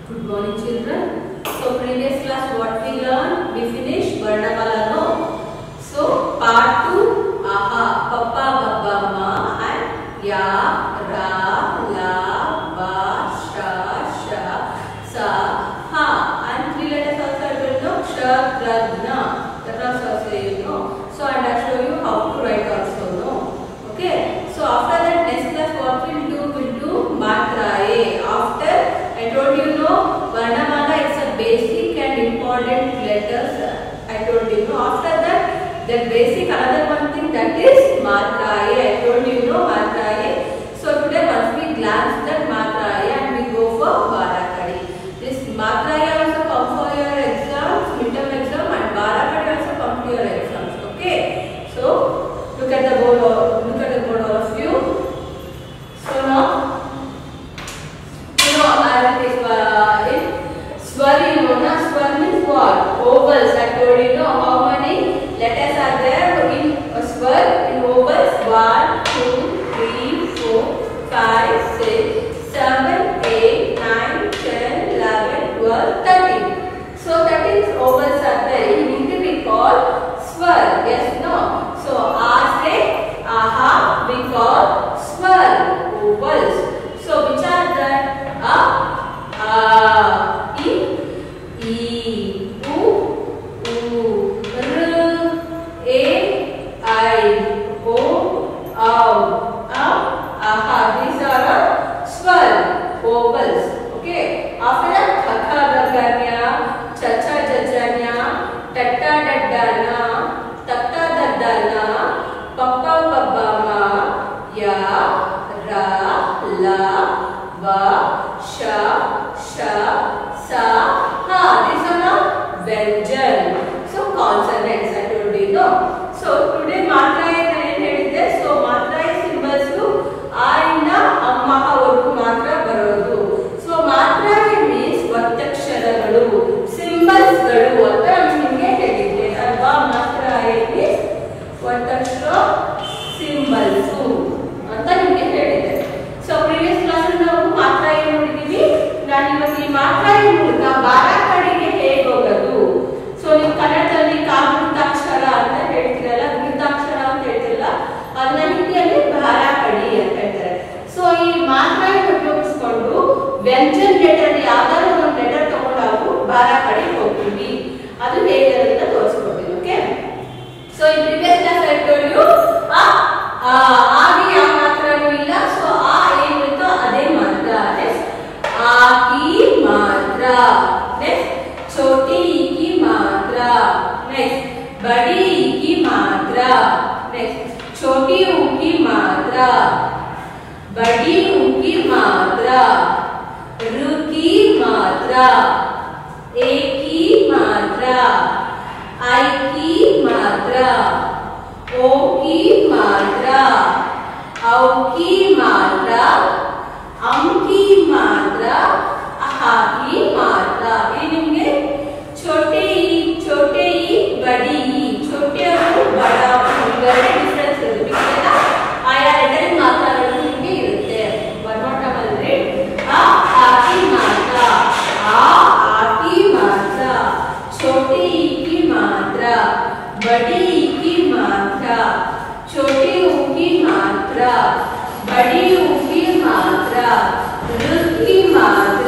Good morning, children. So previous class what we learned? We finished Varnamala, no? So part 2, aha, papa, babba, ma, and ya, ra, la, ba, sha, sa, ha. And 3 letters also I will know. Sha, ra, na. That also you know. So and I show you how to write also, no? Okay. So after that next class what we'll do Matraye. After I told you know Varnamala is a basic and important letters. I told you know. After that the basic another one thing that is Matraye. I told you know Matraye. So today once we glance that Matraye and we go for Barakadi. This Matraye also come for your exams, midterm exam, and Barakadi also come to your exams. Okay. So look at the board. Look at the board all of you. So now you know I will take Swar, you know na Swar means what? Ovals. I told you know how many letters are there in Swar in ovals. 1, 2, 3, 4, 5, 6, 7, 8, 9, 10, 11, 12, 13. So 13 ovals are there. You need to be called Swar. Yes, no. So A say aha, we call Swar ovals. So which are that? A, E, U, R, A, I, O, aha. These are Swar vowels. Okay. After that, Khakha, Gaganya, Chacha, Jajanya, Tatta, Daddana, Tatta, Daddana, Papa, Babbama, Ya, Ra, La, Ba, Sha, Sa, Ha. These are now Vyanjan. So consonants I told you know. So today Matraye ಹೇಳಿದೆ. So Matraye symbols ಆಯಿಂದ ಅಮ್ಮಹ ವರೆಗೂ ಮಾತ್ರ ಬರೋದು. So Matraye means ಒತ್ತಕ್ಷರಗಳು, symbols ಗಳು ಅಂತ ನಿಮಗೆ ಹೇಳಿದ್ದೆ ಅಲ್ವಾ. Matraye means ಒತ್ತಕ್ಷರ symbols ಅಂತ ನಿಮಗೆ ಹೇಳಿದ್ದೆ. So previous class ನಾವು Matraye ನೋಡಿದೀವಿ. ನಾನು ಇವತ್ತು ಈ Matraye ಮೂಲಕ ಬಾರಾಕಡಿಗೆ ಹೇಗೆ ಹೋಗೋದು. ಸೊ ನೀವು ಕನ್ನಡದಲ್ಲಿ ಕಾಗುಣಿತಾಕ್ಷರ ಅಂತ ಹೇಳ್ತಿರಲ್ಲ, ಗುಣಿತಾಕ್ಷರ ಅಂತ ಹೇಳ್ತಿರಲ್ಲ, ಅದನ್ನ ಹಿಂದಿಯಲ್ಲಿ ಬಾರಾಕಡಿ ಅಂತ ಹೇಳ್ತಾರೆ. ಸೊ ಈ Matraye ಉಪಯೋಗಿಸ್ಕೊಂಡು ವ್ಯಂಜನ ಲೆಟರ್ ಯಾವ್ದಾದ್ರು ಒಂದು ಲೆಟರ್ ತಗೊಂಡು ನಾವು ಬಾರಾಕಡಿ ಹೋಗ್ತೀವಿ. ಅದು ಹೇಗೆ ಅಂತ ತೋರಿಸ್ಕೊಡ್ತೀನಿ. ಓಕೆ. ಸೊ ಈ previous class I told you ಆಗಿ ಯಾವ ಮಾತ್ರನೂ ಇಲ್ಲ. ಸೊ ಆ ಏನಿರುತ್ತೋ ಅದೇ ಮಾತ್ರ. ನೆಕ್ಸ್ಟ್ ಆ की मात्रा, नेक्स्ट छोटी ई की मात्रा, नेक्स्ट बड़ी ई की मात्रा, नेक्स्ट छोटी ऊ की मात्रा, बड़ी ऊ की मात्रा, रू की मात्रा, ए की मात्रा, आई की मात्रा, ओ की मात्रा, औ की मात्रा, अम की मात्रा, अहा की मात्रा. ये निम्गे छोटे ई बड़ी ई, छोटे और बड़ा इवेरडे डिफरेंस ಇರುತ್ತೆ. ಆಯಾ ಲೆಟರ್ ಮಾತ್ರಾಗಳು ನಿಮಗೆ ಇರುತ್ತೆ. ಒನ್ ಮೋರ್ ಟೈಮ್ ಅಂದ್ರೆ ಆ की मात्रा, आ की मात्रा, छोटी ई की मात्रा, बड़ी ई की मात्रा, छोटी ऊ की मात्रा, बड़ी ऊ की मात्रा, ऋ की मात्रा,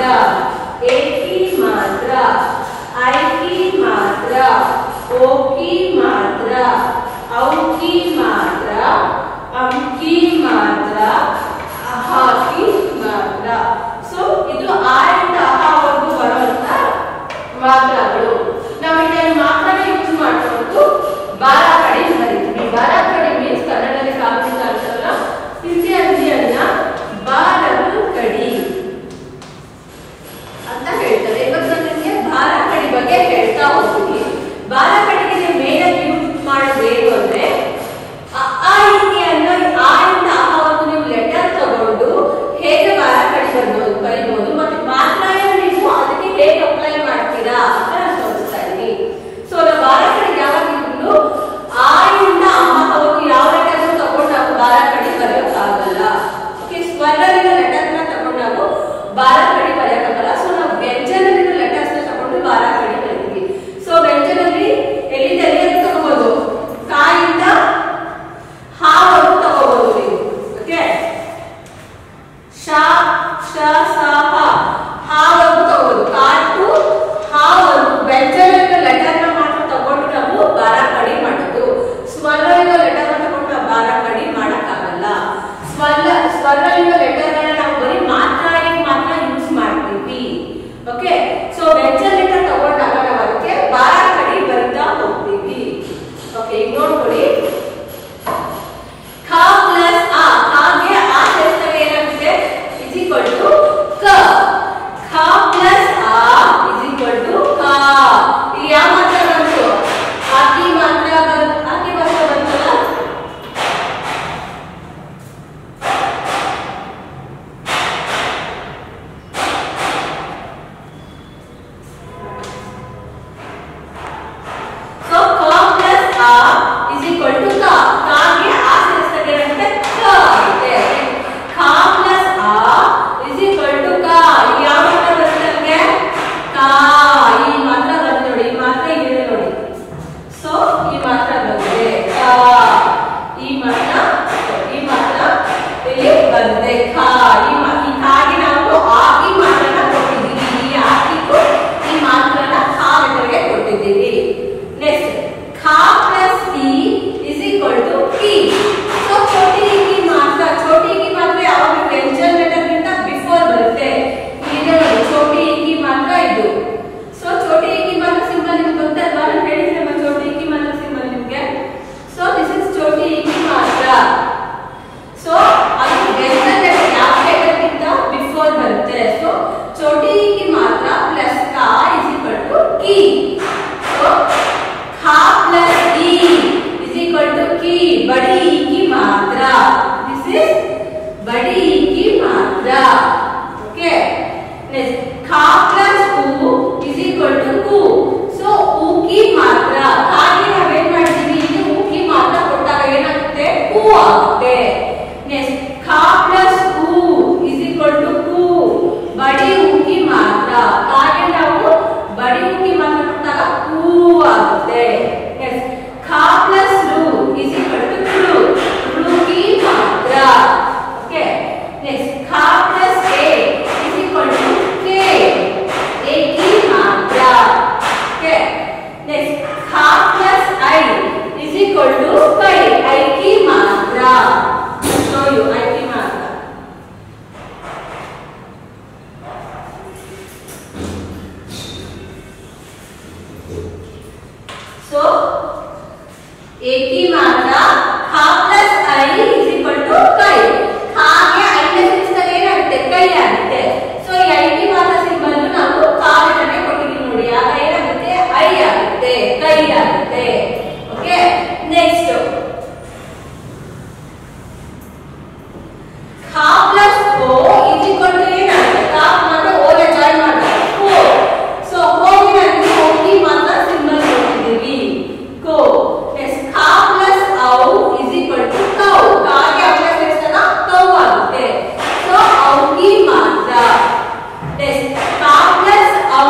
ಓಕೆ ಸೊ ವೆಂಚರ್ ಲೆಟರ್ ತಗೊಂಡಾಗ ನಾವು ಅದಕ್ಕೆ ಬಾರ ಕಡಿ ಬರಿತಾ ಹೋಗ್ತೀವಿ ಓಕೆ ಈಗ ನೋಡ್ಕೊಳ್ಳಿ ಖ ಪ್ಲಸ್ ಆ ಹಾಗೆ ಆ ಸೇರಿಸಿದಾಗ ಏನಾಗುತ್ತೆ ಇಸ್ ಈಕ್ವಲ್ ಟು ಕ ಖ ಪ್ಲಸ್ ಆ ಇಸ್ ಈಕ್ವಲ್ ಟು ಕ ಇಲ್ಲಿ ಯಾವ ಮಾತ್ರ ಬಂತು ಆಕಿ ಮಾತ್ರ ಬಂತಲ್ಲ so ಕ ಪ್ಲಸ್ ಆ ಇಸ್ ಈಕ್ವಲ್ ಟು ಕ ಕಾಗೆ ಆ ಸೇರಿಸಿದಾಗ ಏನಾಗುತ್ತೆ ಕ ಆಗುತ್ತೆ ಖ ಪ್ಲಸ್ ಆ ಇಸ್ ಈಕ್ವಲ್ ಟು ಕ ಇಲ್ಲಿ ಯಾವ ಮಾತ್ರ ಬರುತ್ತೆ ನಮಗೆ ಕ ಈ ಮಾತ್ರ ಬಂತು ನೋಡಿ ಈ ಮಾತ್ರ ಇದೆ ನೋಡಿ ಸೊ ಈ ಮಾತ್ರ ಬಂದಿದೆ ಕ ಈ ಮಾತ್ರ ಇಲ್ಲಿ ಬಂದಿದೆ ಕ ಈ ಕಾಗೆ ನಾವು ಆ ಈ ಮಾತ್ರನ ಕೊಟ್ಟಿದ್ದೀವಿ ಈ ಆಕಿಗೂ ಈ ಮಾತ್ರನ ಖ ಲೆಟರ್ಗೆ ಕೊಟ್ಟಿದ್ದೀವಿ ನೆಕ್ಸ್ಟ್ ಖ ಪ್ಲಸ್ ಇ ಇಸ್ ಈಕ್ವಲ್ ಟು ಕಿ ಸೊ छोटी की मात्रा ಯಾವಾಗ ವೆಂಚರ್ ಲೆಟರ್ ಗಿಂತ ಬಿಫೋರ್ ಬರುತ್ತೆ ಇಲ್ಲಿ ನೋಡಿ छोटी की ಮಾತ್ರ ಇದು ಸೊ छोटी की ಮಾತ್ರ ಸಿಂಬಲ್ ನಿಮಗೆ ಗೊತ್ತಲ್ವಾ ನಾನು ಹೇಳಿದ್ರೆ ಮತ್ತೆ छोटी की ಮಾತ್ರ ಸಿಂಬಲ್ ನಿಮಗೆ ಸೊ ದಿಸ್ ಇಸ್ छोटी की ಮಾತ್ರ ಸೊ ಅದು ವೆಂಚರ್ ಲೆಟರ್ ಯಾವ ಲೆಟರ್ ಗಿಂತ ಬಿಫೋರ್ ಬರುತ್ತೆ ಸೊ छोटी की ಮಾತ್ರ ಪ್ಲಸ್ ಕ ಇಸ್ ಈಕ್ವಲ್ ಟು ಕಿ ಸೊ ಖ ಪ್ಲಸ್ ಇ इज इक्वल टू की बड़ी ई की मात्रा दिस इज बड़ी ई की मात्रा ओके नेक्स्ट ख प्लस उ इज इक्वल टू कु सो उ की मात्रा ಹಾಗೆ ನಾವು ಏನು ಮಾಡ್ತೀವಿ ಇಲ್ಲಿ उ की मात्रा ಕೊಟ್ಟಾಗ ಏನಾಗುತ್ತೆ ಕು ಆಗುತ್ತೆ ನೆಕ್ಸ್ಟ್ ख प्लस उ इज इक्वल टू कु बड़ी उ की मात्रा ಹಾಗೆ ನಾವು बड़ी उ की मात्रा ಕೊಟ್ಟಾಗ ಕು ಆಗುತ್ತೆ ನೆಕ್ಸ್ಟ್ खा प्लस रू इज इक्वल टू रू रू की मात्रा ओके नेक्स्ट खा प्लस ए इज इक्वल टू के ए की मात्रा ओके नेक्स्ट खा प्लस आई इज इक्वल टू कई आई की मात्रा शो यू आई की मात्रा so ए की मात्रा खा प्लस आई इज इक्वल टू कई ಹಾಗೆ ಐ ನ ಸೇರಿಸಿದಾಗ ಏನಾಗುತ್ತೆ ಕೈ ಆಗುತ್ತೆ ಸೊ ಈ ಐ की ಮಾತ್ರಾ ಸಿಂಬಲ್ ನಾವು ಕಾ ಲೆಟರ್ಗೆ ಕೊಟ್ಟಿದ್ದೀವಿ ನೋಡಿ ಆಗ ಏನಾಗುತ್ತೆ ಐ ಆಗುತ್ತೆ ಕೈ ಆಗುತ್ತೆ ಓಕೆ ನೆಕ್ಸ್ಟ್ ಖಾ ಪ್ಲಸ್ ಓ ಇಸ್ ಈಕ್ವಲ್ ಟು ಏನಾಗುತ್ತೆ ಖಾ ಮಾತ್ರ ಓ ನ ಜಾಯಿನ್ ಮಾಡ್ತಾರೆ ಕೋ ಸೊ ಕೋಗೆ ನಾವು ಓ की ಮಾತ್ರಾ ಸಿಂಬಲ್ ಕೊಟ್ಟಿದ್ದೀವಿ ಕೋ ನೆಕ್ಸ್ಟ್ ಖಾ ಪ್ಲಸ್ ಔ ಇಸ್ ಈಕ್ವಲ್ ಟು ಕೌ ಕಾಗೆ ಅವಳ ಸೇರಿಸಿದಾಗ ಕೌ ಆಗುತ್ತೆ ಸೊ ಔ की ಮಾತ್ರಾ ನೆಕ್ಸ್ಟ್ ಖಾ ಪ್ಲಸ್ ಔ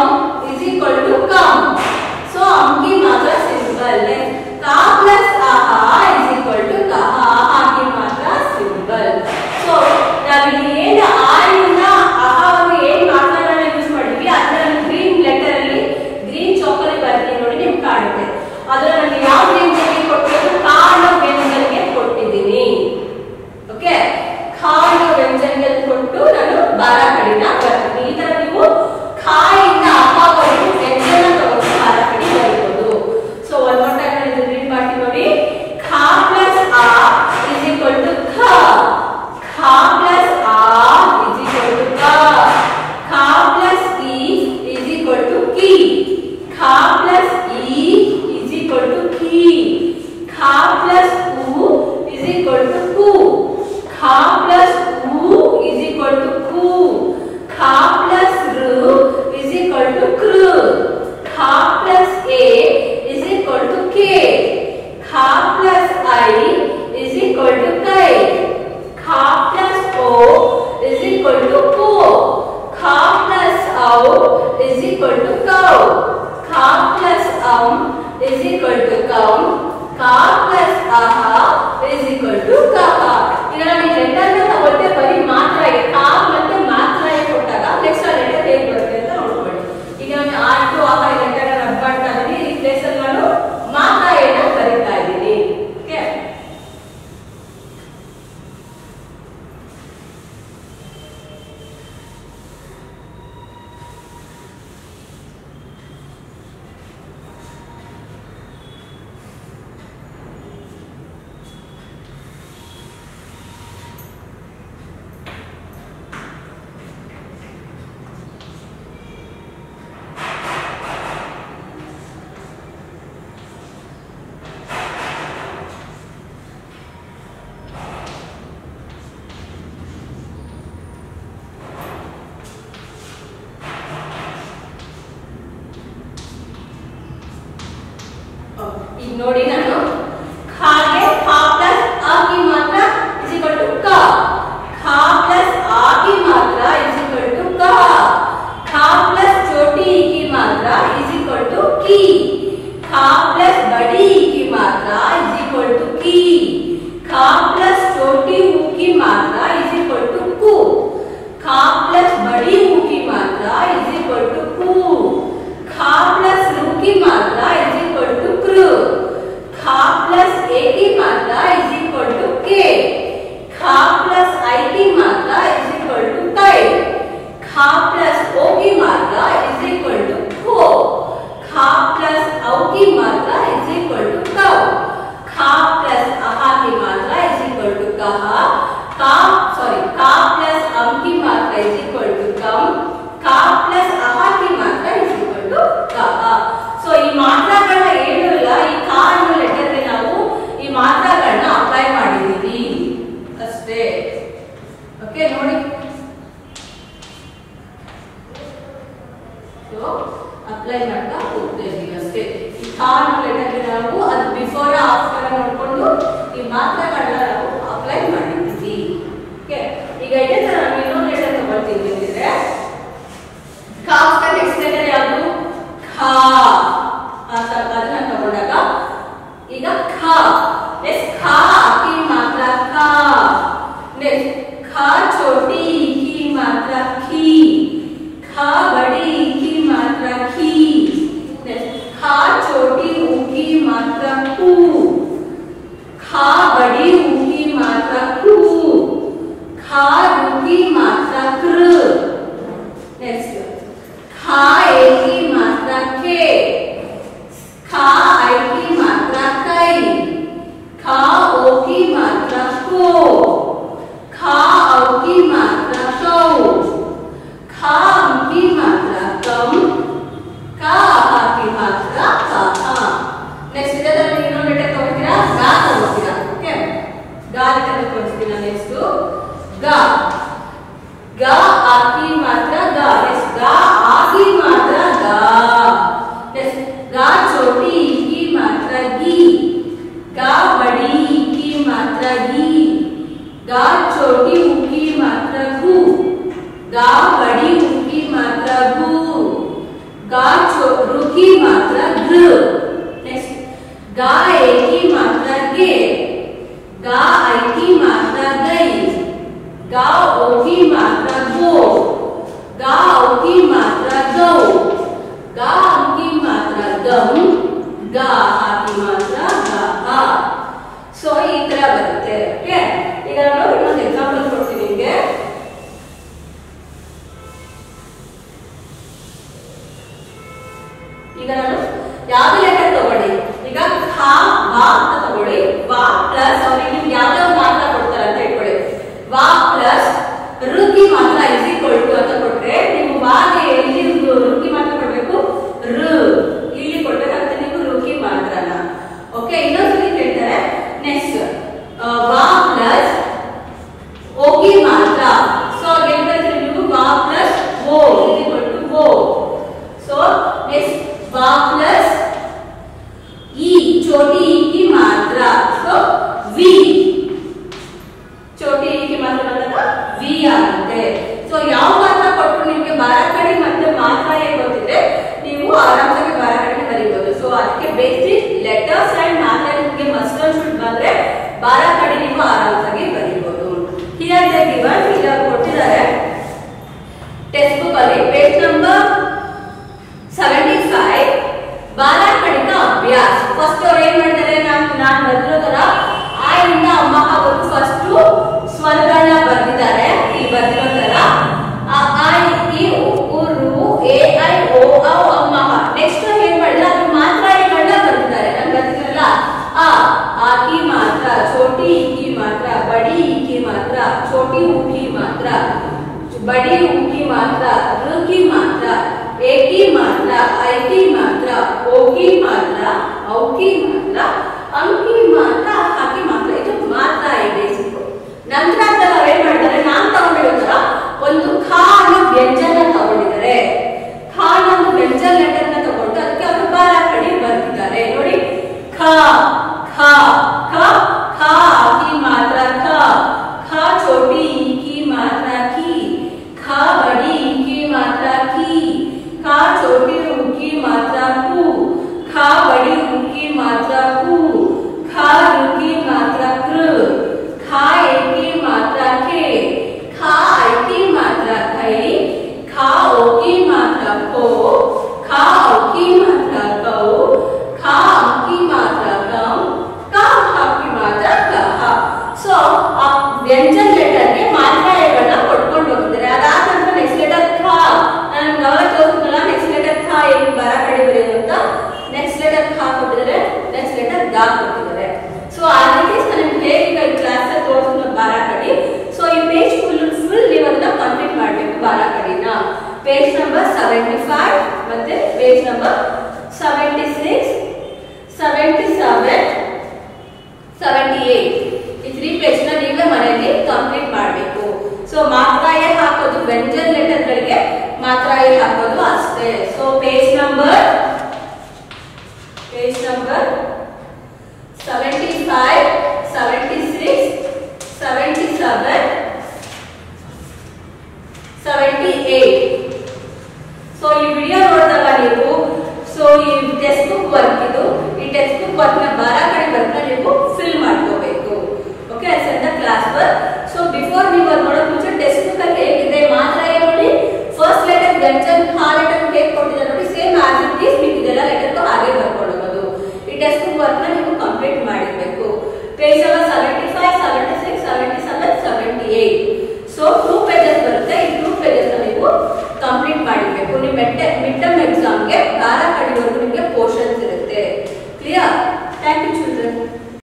ಇಸ್ ಈಕ್ವಲ್ ಟು ಕಂ ಸೊ ಔ की ಮಾತ್ರಾ ಸಿಂಬಲ್ ನೆಕ್ಸ್ಟ್ ಖಾ ಪ್ಲಸ್ ಆಹಾ ಇಸ್ ಈಕ್ವಲ್ ಟು ಕಹ ಆಹಾ की ಮಾತ್ರಾ ಸಿಂಬಲ್ ಸೊ ನಾವಿಲ್ಲಿ ಏನು ಆ ಇಂದ ಆಹಾವನ್ನು ಏನು ಮಾತ್ರಾಗಳನ್ನ ಯೂಸ್ ಮಾಡಿದ್ವಿ ಅದನ್ನ ಗ್ರೀನ್ ಲೆಟರ್ ಅಲ್ಲಿ ಗ್ರೀನ್ ಚಾಕ್ ಅಲ್ಲಿ ಬರ್ತೀನಿ ನೋಡಿ ನಿಮ್ಗೆ ಕಾಣುತ್ತೆ ಅದನ್ನ ನಾನು ಯಾವ ರೇಂಜ್ಗೆ ಕೊಟ್ಟಿರೋದು ಕಾರಣ ವ್ಯಂಜನ್ಗೆ ಕೊಟ್ಟಿದ್ದೀನಿ ಓಕೆ ಕಾರಣ ವ್ಯಂಜನ್ಗೆ ಕೊಟ್ಟು ನಾನು ಬಾರ ಕಡಿನ ಬರ್ತೀನಿ ಈ ತರ ನೀವು ಖಾಯಿಂದ ಅಪಾವರೆಗೂ ವ್ಯಂಜನ ತಗೊಂಡು ಬಾರ ಕಡಿ ಬರೀಬಹುದು ಸೊ ಒನ್ ಮೋರ್ ಟೈಮ್ ನಾನು ಇದನ್ನ ರೀಡ್ ಮಾಡ್ತೀನಿ ನೋಡಿ ಖಾ ಪ್ಲಸ್ ಆ ಇಸ್ ಈಕ್ವಲ್ ಟು ಖ ಖಾ ಪ್ಲಸ್ ಆ ಇಸ್ ಈಕ್ವಲ್ ಟು ಕ ಖಾ ಪ್ಲಸ್ ಇ ಇಸ್ ಈಕ್ವಲ್ ಟು ಕಿ ಖಾ ಪ್ಲಸ್ ಇ is equal to ki kha plus u is equal to ku kha plus u is equal to ku kha plus ru is equal to kru kha plus a is equal to k kha plus I is equal to kai kha plus o is equal to ko kha plus au is equal to cow kha plus is equal to cow ka plus aha is equal to kaha ಇದನ್ನ ನೀವು letter ನ ತಗೊಳ್ತೆ ಬರಿ ಮಾತ್ರ ಇದೆ ಕಾ ಮತ್ತೆ ಮಾತ್ರ ಕೊಟ್ಟಾಗ ನೆಕ್ಸ್ಟ್ ಆ ಲೆಟರ್ ಹೇಗೆ ಬರುತ್ತೆ ಅಂತ ನೋಡ್ಕೊಳ್ಳಿ ಈಗ ನಾನು ಆಟು ಆಹಾ ಲೆಟರ್ ಅನ್ನು ರಬ್ ಮಾಡ್ತಾ ಇದ್ದೀನಿ ಈ ಪ್ಲೇಸ್ ಅಲ್ಲಿ ನಾನು ಮಾತ್ರ ಏನ ಬರೀತಾ ಇದ್ದೀನಿ ಓಕೆ ನೋಡಿ ನಾನು ಖಾಗೆ ಖಾ ಪ್ಲಸ್ ಆ की मात्रा इज इक्वल टू क, खा प्लस आ की मात्रा इज इक्वल टू क, खा प्लस छोटी ई की मात्रा इज इक्वल टू की, खा प्लस बड़ी ई की मात्रा इज इक्वल टू की, खा प्लस छोटी ऊ की मात्रा इज इक्वल टू कु, खा प्लस बड़ी ऊ की मात्रा इज इक्वल टू कु, खा प्लस रू की मात्रा इज इक्वल टू कृ, खा प्लस ए की मात्रा इज इक्वल टू के, खा प्लस आई की मात्रा इज इक्वल टू कै, खा प्लस ओ की मात्रा इज इक्वल टू खो, खा प्लस औ की मात्रा इज इक्वल टू कौ, खा प्लस अहा की मात्रा इज इक्वल टू कहा, का प्लस अम की मात्रा इज इक्वल टू कम, का प्लस अहा की मात्रा इज इक्वल टू कहा. सो ಈ ಮಾತ್ರಾಗಳನ್ನ ಏನು ಇಲ್ಲ, ಈ ಕಾ ಅನ್ನೋ ಲೆಟರ್ ಗೆ ನಾವು ಈ ಮಾತ್ರಾಗಳನ್ನ ಅಪ್ಲೈ ಮಾಡಿದೀವಿ ಅಷ್ಟೇ. ಓಕೆ ನೋಡಿ, ಸೊ ಅಪ್ಲೈ ಮಾಡ್ತಾ ಹೋಗ್ತೇವೆ ಅಷ್ಟೇ. ಈ ಕಾ ಅನ್ನೋ ಲೆಟರ್ ಗೆ ನಾವು ಅದು ಬಿಫೋರ್ ಆಫ್ಟರ್ ನೋಡ್ಕೊಂಡು ಈ ಮಾತ್ರಾಗಳನ್ನ ನಾವು ಅಪ್ಲೈ ಮಾಡಿದೀವಿ. ಓಕೆ, ಈಗ ಇದೇ ತರ ನಾವು ಇನ್ನೊಂದು ಲೆಟರ್ ತಗೊಳ್ತೀವಿ ಅಂದ್ರೆ ಕಾ ನೆಕ್ಸ್ಟ್ ಲೆಟರ್ ಯಾವುದು ಖಾ, ಅದನ್ನ ತಗೊಂಡಾಗ ಈಗ ಖಾ ನೆಕ್ಸ್ಟ್ ಖಾ की मात्रा खा, नेक्स्ट खा छोटी की मात्रा खी, खा बड़ी की मात्रा खी, नेक्स्ट खा छोटी ऊ की मात्रा कू, खा बड़ी ऊ की मात्रा कू, खा रू की मात्रा कृ, नेक्स्ट खा ए की मात्रा के, खा आई की मात्रा कै, खा ओ की मात्रा को, खा औ की मात्रा कौ, खा अम की मात्रा कम, का आ की मात्रा का. नेक्स्ट ಇದರಲ್ಲಿ ಇನ್ನೊಂದು ಲೆಟರ್ ತಗೊಳ್ತೀರಾ, ಗಾ ತಗೊಳ್ತೀರಾ. ಓಕೆ, ಗಾ ಲೆಟರ್ ತಗೊಳ್ತೀರಾ. ನೆಕ್ಸ್ಟ್ ಗಾ, गा आ की मात्रा गा, नेक्स्ट गा आ की मात्रा गा, नेक्स्ट गा छोटी ई की मात्रा गी, गा बड़ी ई की मात्रा गी, गा छोटी ऊ की मात्रा गु, गा बड़ी ऊ की मात्रा गु, गा रू की मात्रा ग्र, नेक्स्ट गा ए की मात्रा गे, गा आई की मात्रा गई, गा ओ की मात्रा गो, गा औ की मात्रा गौ, गा अम की मात्रा गम, गा आ की मात्रा गा. सो ಈ ತರ ಬರುತ್ತೆ. ಓಕೆ, ಈಗ ನಾನು ಇನ್ನೊಂದು ಎಕ್ಸಾಂಪಲ್ ಕೊಡ್ತೀನಿ ನಿಮಗೆ. ಈಗ ನಾನು ಯಾವುದೇ ಲೆಟರ್ ತಗೊಳ್ಳಿ, ಈಗ ಖಾ ವಾ ಅಂತ ತಗೊಳ್ಳಿ, ವಾ ಪ್ಲಸ್ ಅವ್ರಿಗೆ ನಿಮ್ಗೆ ಯಾವ್ಯಾವ ಮಾತ್ರ ಕೊಡ್ತಾರೆ ಅಂತ ಇಟ್ಕೊಳ್ಳಿ. ವಾ ಪ್ಲಸ್ ರು की मात्रा इज इक्वल टू ಅಂತ ಕೊಟ್ರೆ ನೀವು ವಾಗೆ ಎಲ್ಲಿ ರು की मात्रा ಕೊಡಬೇಕು, ರು ಇಲ್ಲಿ ಕೊಡಬೇಕಾಗುತ್ತೆ ನೀವು ರು की ಮಾತ್ರಾನ. ಓಕೆ, ಇನ್ನೊಂದ್ಸಲಿ ಹೇಳ್ತಾರೆ. ನೆಕ್ಸ್ಟ್ ವಾ ಪ್ಲಸ್ ಓ की मात्रा, ಸೊ ಏನು ಹೇಳ್ತಾರೆ ನೀವು ವಾ ಪ್ಲಸ್ ಓ ಇಸ್ इक्वल टू ಓ. ಸೊ ನೆಕ್ಸ್ಟ್ वा प्लस ई छोटी ई की मात्रा, so v खो, खा की मात्रा कौ, खा की मात्रा कम, का की मात्रा कह. ಸೊ ಆ ವ್ಯಂಜನ ಲೆಟರ್ಗೆ ಮಾತ್ರಾಯಗಳನ್ನ ಕೊಟ್ಕೊಂಡು ಹೋಗ್ತಾರೆ. ಅದಾದ ನಂತರ ನೆಕ್ಸ್ಟ್ ಲೆಟರ್ ಖ. ನಾನು ಗಮನ ತೋರಿಸಿದ್ನಲ್ಲ, ನೆಕ್ಸ್ಟ್ ಲೆಟರ್ ಖ ಏನು ಬರ ಕಡೆ ಬರೆಯೋದು ಅಂತ. ನೆಕ್ಸ್ಟ್ ಲೆಟರ್ ಖ ಕೊಟ್ಟಿದ್ದಾರೆ, ನೆಕ್ಸ್ಟ್ ಲೆಟರ್ ಗ ಕೊಟ್ಟಿದ್ದಾರೆ. ಸೊ ಆ ರೀತಿ ನಾನು ನಿಮ್ಗೆ ಹೇಗೆ ಈ ಕ್ಲಾಸ್ ತೋರಿಸಿದ ಬರ ಕಡೆ. ಸೊ ಈ ಪೇಜ್ ಫುಲ್ ನೀವು ಅದನ್ನ ಕಂಪ್ಲೀಟ್ ಮಾಡಬೇಕು ಬರ ಕಡೆನ. ಪೇಜ್ ನಂಬರ್ 75 ಮತ್ತೆ ಪೇಜ್ ನಂಬರ್ 76, 77, 78 ಈ 3 ಪೇಜ್ ನ ನೀವೇ ಮನೆಯಲ್ಲಿ ಕಂಪ್ಲೀಟ್ ಮಾಡಬೇಕು. ಸೊ ಮಾತ್ರಾಯ ಹಾಕೋದು ವ್ಯಂಜನ ಲೆಟರ್ ಗಳಿಗೆ ಮಾತ್ರಾಯ ಹಾಕೋದು ಅಷ್ಟೇ. So page number 75, 76, 77, 78. ಸೊ ಈ ವಿಡಿಯೋ ನೋಡಿದಾಗ ನೀವು ಸೊ ಈ ಟೆಕ್ಸ್ಟ್ ಬುಕ್ ವರ್ಕ್ ಇದು, ಈ ಟೆಕ್ಸ್ಟ್ ಬುಕ್ ವರ್ಕ್ ನ ಬರ ಕಡೆ ವರ್ಕ್ ನ ನೀವು ಫಿಲ್ ಮಾಡ್ಕೋಬೇಕು. Okay, ಅಟ್ಸ್ the class work. So before ನೀವು ಅದು ನೋಡೋಕೆ ಮುಂಚೆ ಟೆಕ್ಸ್ಟ್ ಬುಕ್ ಅಲ್ಲಿ ಹೇಗಿದೆ ಮಾತ್ರಾಯ ನೋಡಿ. ಫಸ್ಟ್ ಲೆಟರ್ ವ್ಯಂಜನ ಖ ಲೆಟರ್ ಹೇಗೆ ಕೊಟ್ಟಿದ್ದಾರೆ ನೋಡಿ, ಸೇಮ್ ಆಸ್ ಇಟ್ ಈಸ್ ನೀವು ಇದೆಲ್ಲ ಲೆಟರ್ ಹಾಗೆ ಬರ್ಕೊಂಡು ಹೋಗೋದು. ಈ ಟೆಕ್ಸ್ಟ್ ಬುಕ್ ವರ್ಕ್ ನ ನೀವು ಕಂಪ್ಲೀಟ್ ಮಾಡಿರಬೇಕು. Page number 75, 76, 77, 78. ಸೊ 2 ಪೇಜಸ್ ಬರುತ್ತೆ. ಈ 2 ಪೇಜಸ್ ನೀವು ಕಂಪ್ಲೀಟ್ ಮಾಡಿರಬೇಕು. ನಿಮ್ಮ ಮಿಡ್ ಟರ್ಮ್ ಎಕ್ಸಾಮ್ಗೆ ಬಾರ ಕಡೆವರೆಗೂ ನಿಮಗೆ ಪೋರ್ಷನ್ಸ್ ಇರುತ್ತೆ. ಕ್ಲಿಯರ್? Thank you children.